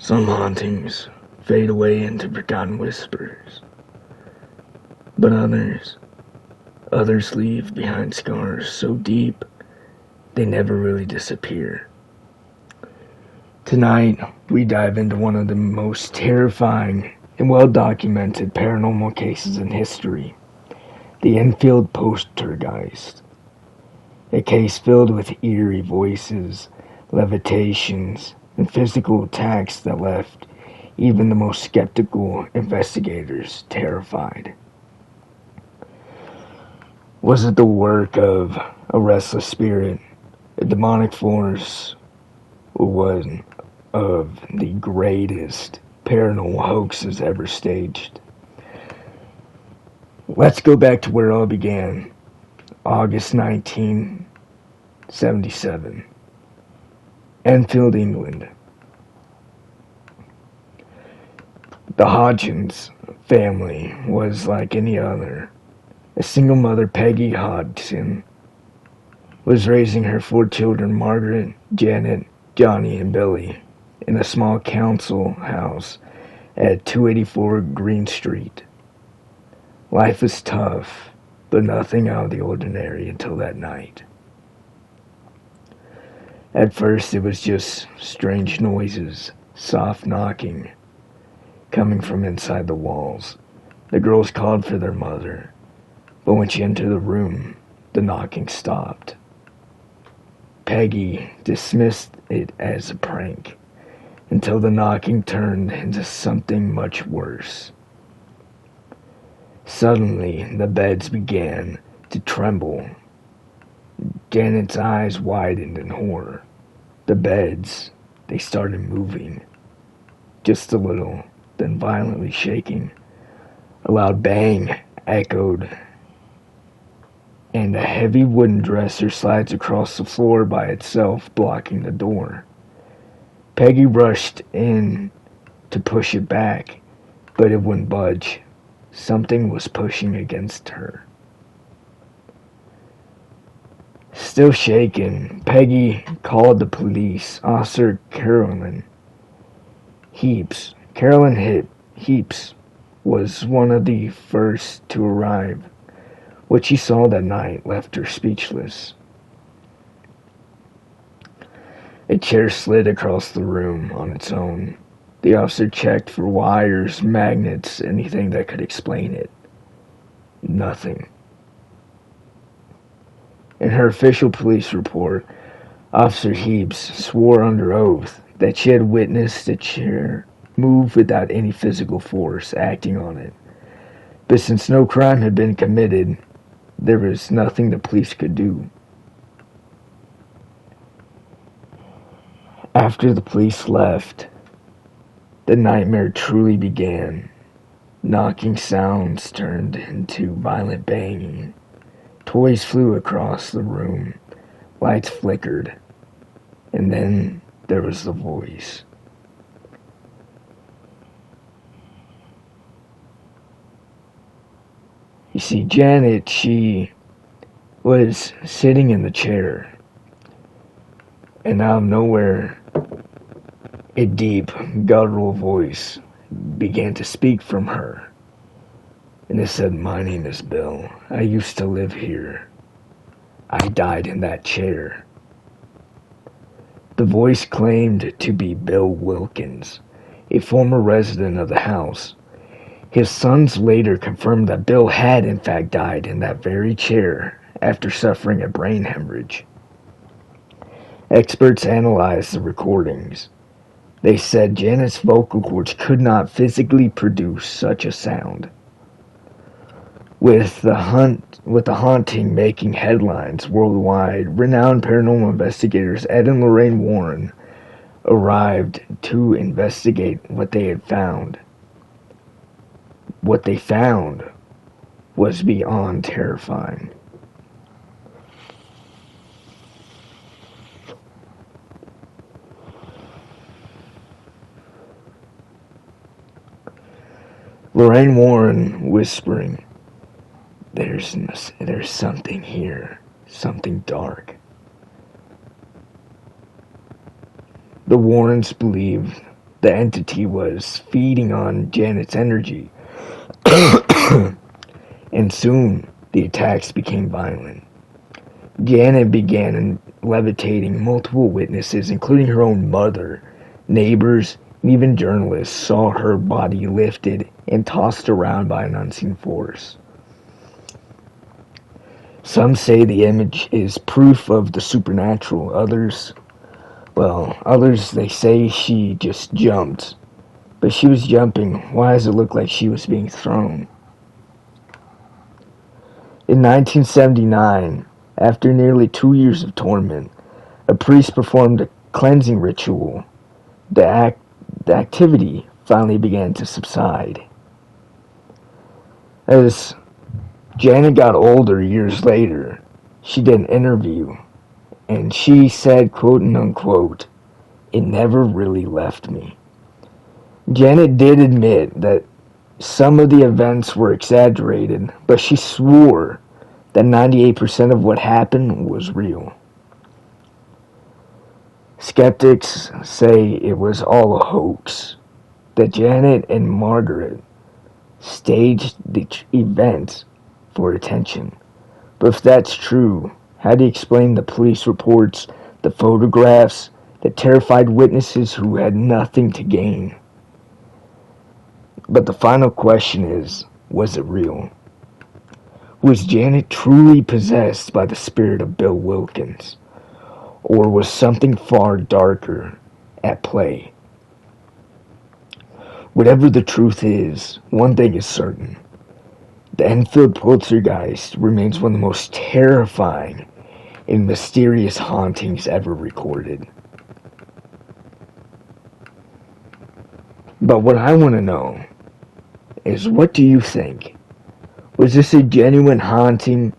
Some hauntings fade away into forgotten whispers, but others leave behind scars so deep they never really disappear. Tonight, we dive into one of the most terrifying and well-documented paranormal cases in history, the Enfield Poltergeist. A case filled with eerie voices, levitations, and physical attacks that left even the most skeptical investigators terrified. Was it the work of a restless spirit, a demonic force, or one of the greatest paranormal hoaxes ever staged? Let's go back to where it all began. August 1977. Enfield, England. The Hodgson's family was like any other. A single mother, Peggy Hodgson, was raising her 4 children, Margaret, Janet, Johnny, and Billy, in a small council house at 284 Green Street. Life was tough, but nothing out of the ordinary until that night. At first, it was just strange noises, soft knocking, coming from inside the walls. The girls called for their mother, but when she entered the room, the knocking stopped. Peggy dismissed it as a prank, until the knocking turned into something much worse. Suddenly, the beds began to tremble. Janet's eyes widened in horror. The beds, they started moving. Just a little, then violently shaking. A loud bang echoed, and a heavy wooden dresser slides across the floor by itself, blocking the door. Peggy rushed in to push it back, but it wouldn't budge. Something was pushing against her. Still shaken, Peggy called the police. Officer Carolyn Heaps was one of the first to arrive. What she saw that night left her speechless. A chair slid across the room on its own. The officer checked for wires, magnets, anything that could explain it. Nothing. In her official police report, Officer Heaps swore under oath that she had witnessed the chair move without any physical force acting on it. But since no crime had been committed, there was nothing the police could do. After the police left, the nightmare truly began. Knocking sounds turned into violent banging. Toys flew across the room. Lights flickered. And then there was the voice. You see, Janet, she was sitting in the chair. And out of nowhere, a deep, guttural voice began to speak from her. And it said, "My name is Bill. I used to live here. I died in that chair." The voice claimed to be Bill Wilkins, a former resident of the house. His sons later confirmed that Bill had in fact died in that very chair after suffering a brain hemorrhage. Experts analyzed the recordings. They said Janet's vocal cords could not physically produce such a sound. With the haunting making headlines worldwide, renowned paranormal investigators Ed and Lorraine Warren arrived to investigate what they had found. What they found was beyond terrifying. Lorraine Warren whispering, There's something here, something dark." The Warrens believed the entity was feeding on Janet's energy. And soon, the attacks became violent. Janet began levitating. Multiple witnesses, including her own mother, neighbors, and even journalists, saw her body lifted and tossed around by an unseen force. Some say the image is proof of the supernatural. Others, they say she just jumped. But she was jumping. Why does it look like she was being thrown? In 1979, after nearly 2 years of torment, a priest performed a cleansing ritual. The activity finally began to subside. As Janet got older years later, she did an interview, and she said, quote and unquote, "It never really left me." Janet did admit that some of the events were exaggerated, but she swore that 98% of what happened was real. Skeptics say it was all a hoax, that Janet and Margaret staged the event for attention. But if that's true, how do you explain the police reports, the photographs, the terrified witnesses who had nothing to gain? But the final question is, was it real? Was Janet truly possessed by the spirit of Bill Wilkins? Or was something far darker at play? Whatever the truth is, one thing is certain. The Enfield Poltergeist remains one of the most terrifying and mysterious hauntings ever recorded. But what I want to know is, what do you think? Was this a genuine haunting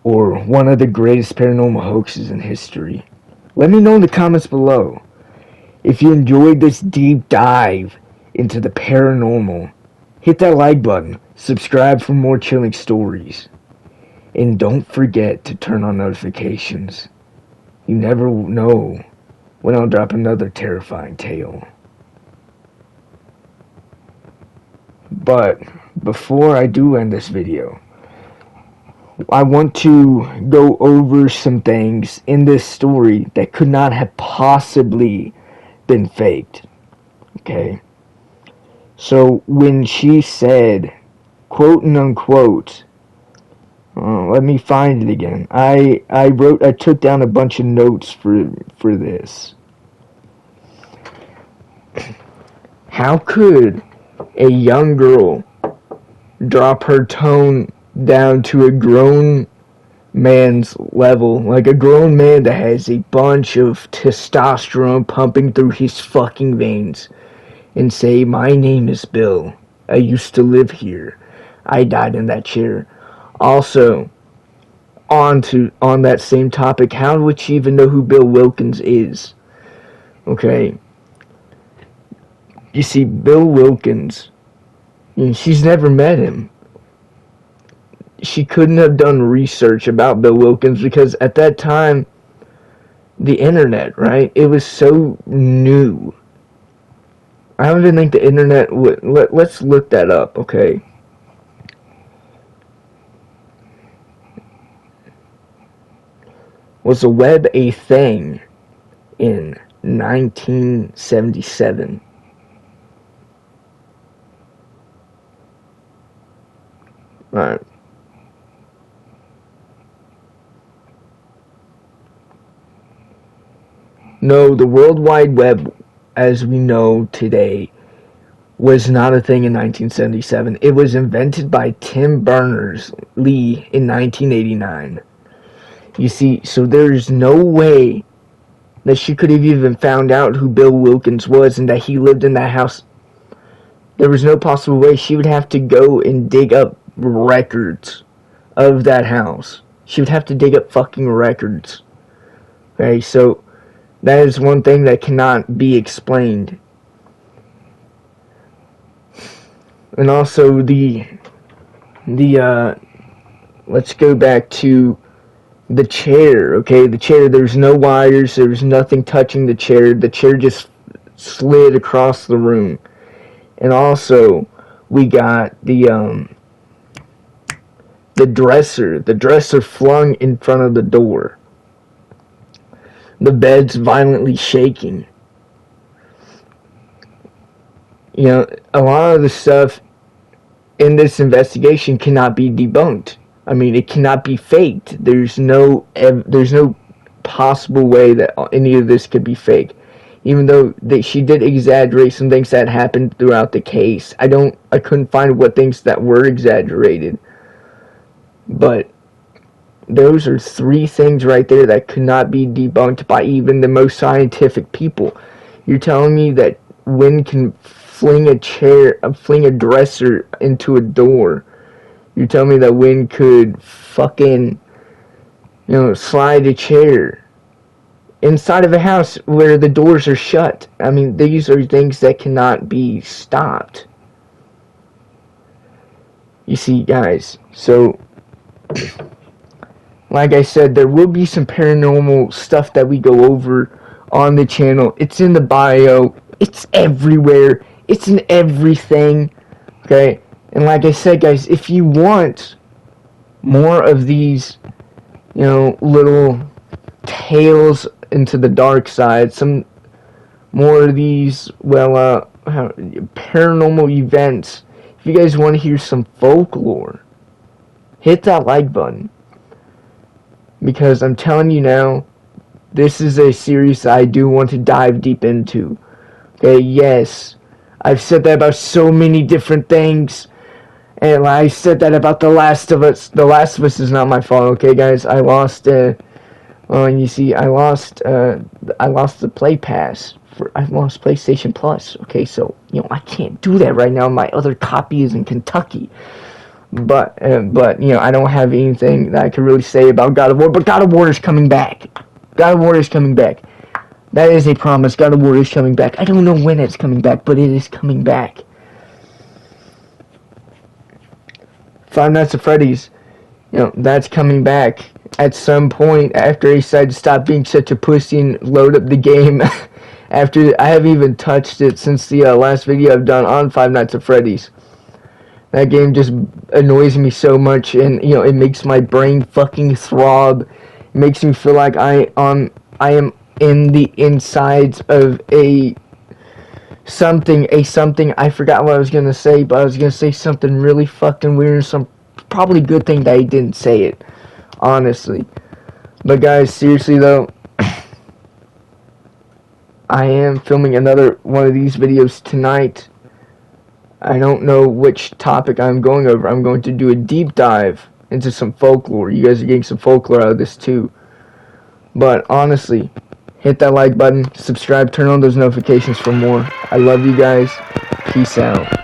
or one of the greatest paranormal hoaxes in history? Let me know in the comments below. If you enjoyed this deep dive into the paranormal, hit that like button, subscribe for more chilling stories, and don't forget to turn on notifications. You never know when I'll drop another terrifying tale. But before I do end this video, I want to go over some things in this story that could not have possibly been faked. Okay? So when she said, quote and unquote, let me find it again. I took down a bunch of notes for this. How could a young girl drop her tone down to a grown man's level, like a grown man that has a bunch of testosterone pumping through his fucking veins, and say, "My name is Bill. I used to live here. I died in that chair." Also, on that same topic, how would she even know who Bill Wilkins is? Okay. You see, Bill Wilkins, she's never met him. She couldn't have done research about Bill Wilkins because at that time, the internet, right? It was so new. I don't even think the internet would... Let's look that up, okay? Was the web a thing in 1977? Alright. No, the World Wide Web, as we know today, was not a thing in 1977. It was invented by Tim Berners-Lee in 1989. You see, so there's no way that she could have even found out who Bill Wilkins was and that he lived in that house. There was no possible way. She would have to go and dig up records of that house. She would have to dig up fucking records. Okay, so that is one thing that cannot be explained. And also let's go back to the chair, okay? The chair, there's no wires, there's nothing touching the chair. The chair just slid across the room. And also, we got the dresser flung in front of the door. The bed's violently shaking. You know, a lot of the stuff in this investigation cannot be debunked. I mean, it cannot be faked. There's no possible way that any of this could be fake. Even though she did exaggerate some things that happened throughout the case. I couldn't find what things that were exaggerated. But those are 3 things right there that could not be debunked by even the most scientific people. You're telling me that wind can fling a dresser into a door. You're telling me that wind could fucking, slide a chair inside of a house where the doors are shut. I mean, these are things that cannot be stopped. You see, guys, so like I said, there will be some paranormal stuff that we go over on the channel. It's in the bio. It's everywhere. It's in everything. Okay? And like I said, guys, if you want more of these, little tales into the dark side, some more of these, paranormal events, if you guys want to hear some folklore, hit that like button. Because I'm telling you now, this is a series I do want to dive deep into. Okay, yes, I've said that about so many different things. And I said that about The Last of Us. The Last of Us is not my fault, okay, guys? I lost, I lost the Play Pass. I lost PlayStation Plus, okay? So, I can't do that right now. My other copy is in Kentucky. But I don't have anything that I can really say about God of War. But God of War is coming back. God of War is coming back. That is a promise. God of War is coming back. I don't know when it's coming back, but it is coming back. Five Nights at Freddy's, that's coming back at some point after he decided to stop being such a pussy and load up the game. After I haven't even touched it since the last video I've done on Five Nights at Freddy's. That game just annoys me so much, and it makes my brain fucking throb. It makes me feel like I am in the insides of a something. I forgot what I was gonna say, but I was gonna say something really fucking weird. Some probably good thing that I didn't say it, honestly. But guys, seriously though, I am filming another one of these videos tonight. I don't know which topic I'm going over. I'm going to do a deep dive into some folklore. You guys are getting some folklore out of this too. But honestly, hit that like button, subscribe, turn on those notifications for more. I love you guys. Peace out.